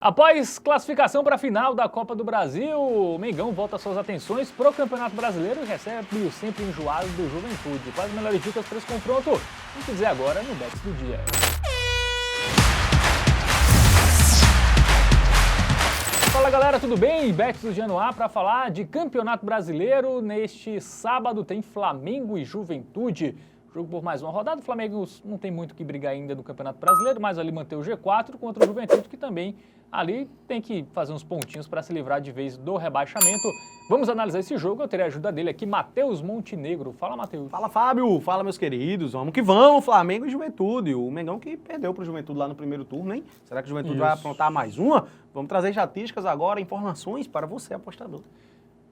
Após classificação para a final da Copa do Brasil, o Mengão volta suas atenções para o Campeonato Brasileiro e recebe o sempre enjoado do Juventude. Quais as melhores dicas para esse confronto? Vamos dizer agora no Bets do Dia. Fala galera, tudo bem? Bets do Dia no ar para falar de Campeonato Brasileiro. Neste sábado tem Flamengo e Juventude. Jogo por mais uma rodada. O Flamengo não tem muito que brigar ainda no Campeonato Brasileiro, mas ali manter o G4 contra o Juventude, que também ali tem que fazer uns pontinhos para se livrar de vez do rebaixamento. Vamos analisar esse jogo. Eu terei a ajuda dele aqui, Matheus Montenegro. Fala, Matheus. Fala, Fábio. Fala, meus queridos. Vamos que vamos, Flamengo e Juventude. O Mengão que perdeu para o Juventude lá no primeiro turno, hein? Será que o Juventude vai aprontar mais uma? Vamos trazer estatísticas agora, informações para você, apostador.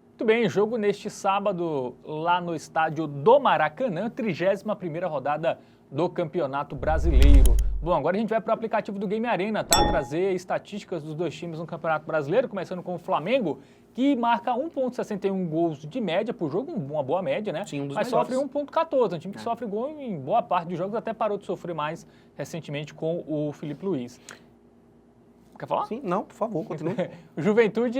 Muito bem, jogo neste sábado lá no estádio do Maracanã, 31ª rodada do Campeonato Brasileiro. Bom, agora a gente vai para o aplicativo do Game Arena, tá? Trazer estatísticas dos dois times no Campeonato Brasileiro, começando com o Flamengo, que marca 1,61 gols de média por jogo, uma boa média, né? Sim, um dos mas melhores. sofre 1,14, um time que sofre gol em boa parte dos jogos, até parou de sofrer mais recentemente com o Filipe Luiz. Quer falar? Sim, não, por favor, continue. O Juventude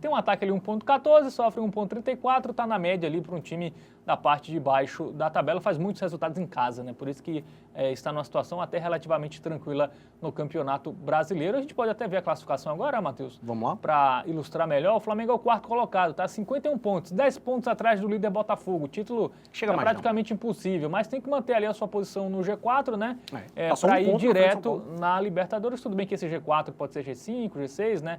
tem um ataque ali 1,14, sofre 1,34, está na média ali para um time da parte de baixo da tabela, faz muitos resultados em casa, né? Por isso que está numa situação até relativamente tranquila no Campeonato Brasileiro. A gente pode até ver a classificação agora, Matheus? Vamos lá. Para ilustrar melhor, o Flamengo é o quarto colocado, tá? 51 pontos, 10 pontos atrás do líder Botafogo. O título Chega é mais praticamente impossível, mas tem que manter ali a sua posição no G4, né? Passou Para um ir ponto na frente de São direto Paulo. na Libertadores. Tudo bem que esse G4 pode ser G5, G6, né?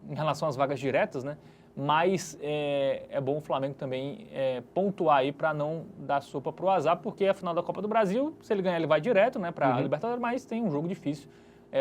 Em relação às vagas diretas, né? Mas é bom o Flamengo também pontuar aí para não dar sopa para o azar, porque a final da Copa do Brasil, se ele ganhar, ele vai direto, né, para a Libertadores, mas tem um jogo difícil,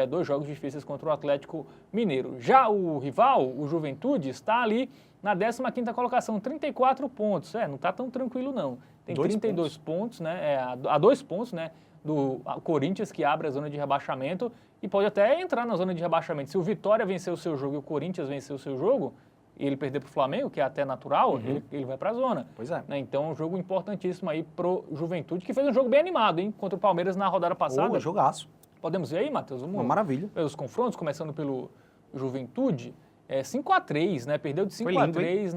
dois jogos difíceis contra o Atlético Mineiro. Já o rival, o Juventude, está ali na 15ª colocação, 34 pontos. Não está tão tranquilo não. Tem 32 pontos, né, a 2 pontos, né, do Corinthians, que abre a zona de rebaixamento e pode até entrar na zona de rebaixamento. Se o Vitória vencer o seu jogo e o Corinthians vencer o seu jogo, e ele perder para o Flamengo, que é até natural, ele vai para a zona. Pois é. Né? Então, um jogo importantíssimo aí pro Juventude, que fez um jogo bem animado, hein? Contra o Palmeiras na rodada passada. Jogaço. Podemos ver aí, Matheus? Uma maravilha. Ver os confrontos, começando pelo Juventude. 5-3, né? Perdeu de 5-3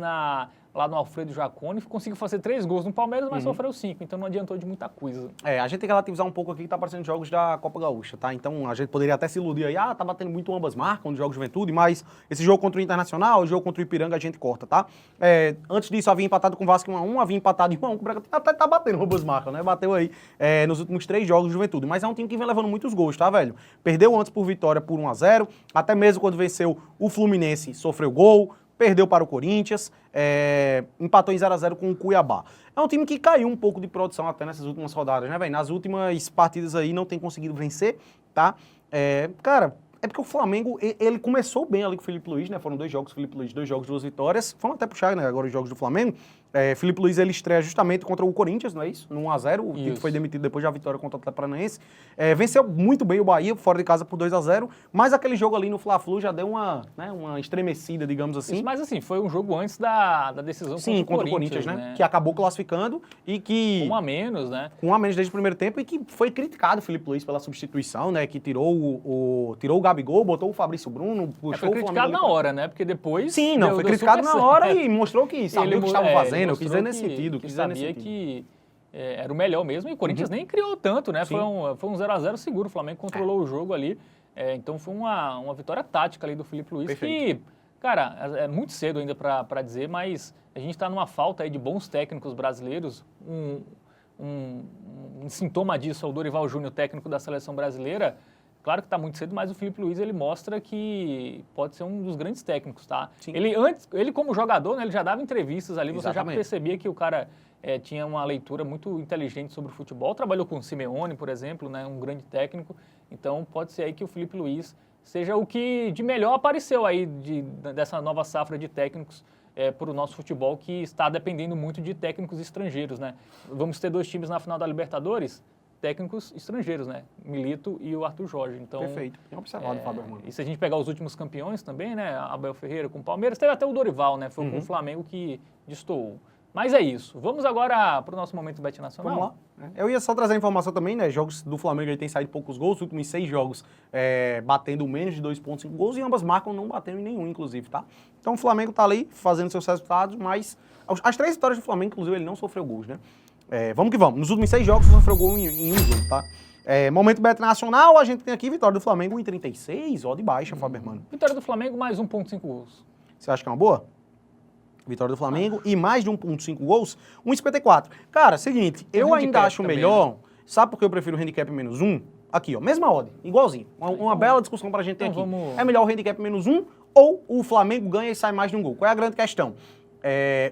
lá no Alfredo Jaconi, conseguiu fazer 3 gols no Palmeiras, mas sofreu 5, então não adiantou de muita coisa. A gente tem que relativizar um pouco aqui que tá aparecendo jogos da Copa Gaúcha, tá? Então a gente poderia até se iludir aí, tá batendo muito ambas marcas nos jogos de Juventude, mas esse jogo contra o Internacional, o jogo contra o Ipiranga a gente corta, tá? Antes disso havia empatado com o Vasco 1-1, havia empatado em 1-1 com o Bragantino, até tá batendo ambas marcas, né? Bateu aí nos últimos 3 jogos de Juventude, mas é um time que vem levando muitos gols, tá, velho? Perdeu antes por Vitória por 1-0, até mesmo quando venceu o Fluminense sofreu gol, perdeu para o Corinthians, empatou em 0-0 com o Cuiabá. É um time que caiu um pouco de produção até nessas últimas rodadas, né, velho? Nas últimas partidas aí não tem conseguido vencer, tá? Cara, é porque o Flamengo, ele começou bem ali com o Filipe Luiz, né? Foram 2 jogos, Filipe Luiz, 2 jogos, 2 vitórias. Vamos até puxar, né, agora os jogos do Flamengo. Filipe Luiz, ele estreia justamente contra o Corinthians, não é isso? No 1-0, o time foi demitido depois da vitória contra o Atlético Paranaense. Venceu muito bem o Bahia, fora de casa por 2-0, mas aquele jogo ali no Fla-Flu já deu uma estremecida, digamos assim. Isso, mas assim, foi um jogo antes da decisão contra o Corinthians, né? Que acabou classificando e que... Com 1 a menos, né? Com 1 a menos desde o primeiro tempo e que foi criticado o Filipe Luiz pela substituição, né? Que tirou o Gabigol, botou o Fabrício Bruno, puxou foi criticado na hora, né? Porque depois... Sim, não, foi criticado na hora e mostrou que sabia o que estava fazendo, eu quis dizer nesse sentido. Que sabia que era o melhor mesmo, e o Corinthians nem criou tanto, né? Foi um 0-0 seguro, o Flamengo controlou o jogo ali, então foi uma vitória tática ali do Filipe Luiz, Perfeito. que, cara, é muito cedo ainda para dizer, mas a gente está numa falta aí de bons técnicos brasileiros, um sintoma disso é o Dorival Júnior, técnico da seleção brasileira. Claro que está muito cedo, mas o Filipe Luiz, ele mostra que pode ser um dos grandes técnicos, tá? Sim. Ele como jogador, né, ele já dava entrevistas ali, você Exatamente. já percebia que o cara tinha uma leitura muito inteligente sobre o futebol, trabalhou com o Simeone, por exemplo, né, um grande técnico, então pode ser aí que o Filipe Luiz seja o que de melhor apareceu aí dessa nova safra de técnicos para o nosso futebol, que está dependendo muito de técnicos estrangeiros, né? Vamos ter 2 times na final da Libertadores, técnicos estrangeiros, né? Milito e o Arthur Jorge. Então, Perfeito. Bem observado, Fábio Armando. E se a gente pegar os últimos campeões também, né? Abel Ferreira com o Palmeiras, teve até o Dorival, né? Foi com o Flamengo que destoou. Mas é isso. Vamos agora para o nosso momento Bet Nacional. Vamos lá. Eu ia só trazer a informação também, né? Jogos do Flamengo aí tem saído poucos gols, os últimos 6 jogos batendo menos de 2,5 gols e ambas marcam não batendo em nenhum, inclusive, tá? Então o Flamengo tá ali fazendo seus resultados, mas as 3 vitórias do Flamengo, inclusive, ele não sofreu gols, né? Vamos que vamos. Nos últimos 6 jogos sofreu gol em um jogo, tá? Momento Bet Nacional, a gente tem aqui vitória do Flamengo 1,36, ó de baixa, Fabermano. Vitória do Flamengo, mais 1,5 gols. Você acha que é uma boa? Vitória do Flamengo e mais de 1,5 gols, 1,54. Cara, seguinte, eu ainda acho também, melhor, né? Sabe por que eu prefiro o handicap menos 1? Aqui, ó, mesma odd, igualzinho. Uma bela discussão pra gente ter aqui. É melhor o handicap menos 1 ou o Flamengo ganha e sai mais de um gol? Qual é a grande questão?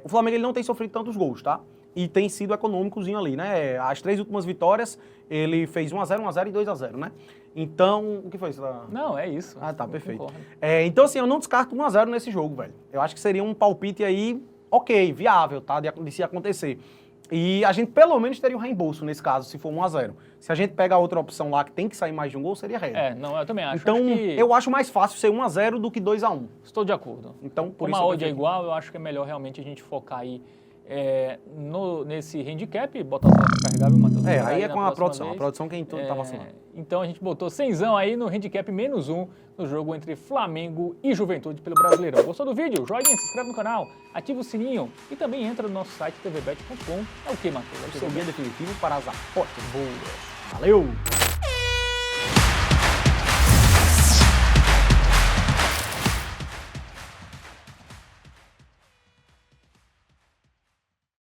O Flamengo ele não tem sofrido tantos gols, tá? E tem sido econômicozinho ali, né? As 3 últimas vitórias, ele fez 1-0, 1-0 e 2-0, né? Então, o que foi isso? Não, é isso. Ah, tá, perfeito. Concordo. Então, assim, eu não descarto 1-0 nesse jogo, velho. Eu acho que seria um palpite aí, ok, viável, tá? De se acontecer. E a gente, pelo menos, teria um reembolso nesse caso, se for 1-0. Se a gente pega a outra opção lá, que tem que sair mais de um gol, seria regra. Não, eu também acho. Então, eu acho mais fácil ser 1-0 do que 2-1. Estou de acordo. Então, por Como isso a odd é igual, eu acho que é melhor realmente a gente focar aí nesse handicap, botar só para carregar, viu, Matheus? Aí é com a produção. Vez. A produção quem tá vacilando. Então a gente botou 100zão aí no handicap menos 1 no jogo entre Flamengo e Juventude pelo Brasileirão. Gostou do vídeo? Joinha, se inscreve no canal, ativa o sininho e também entra no nosso site tvbet.com. É o que, Matheus? O seu guia definitivo para as apostas. Boa. Valeu!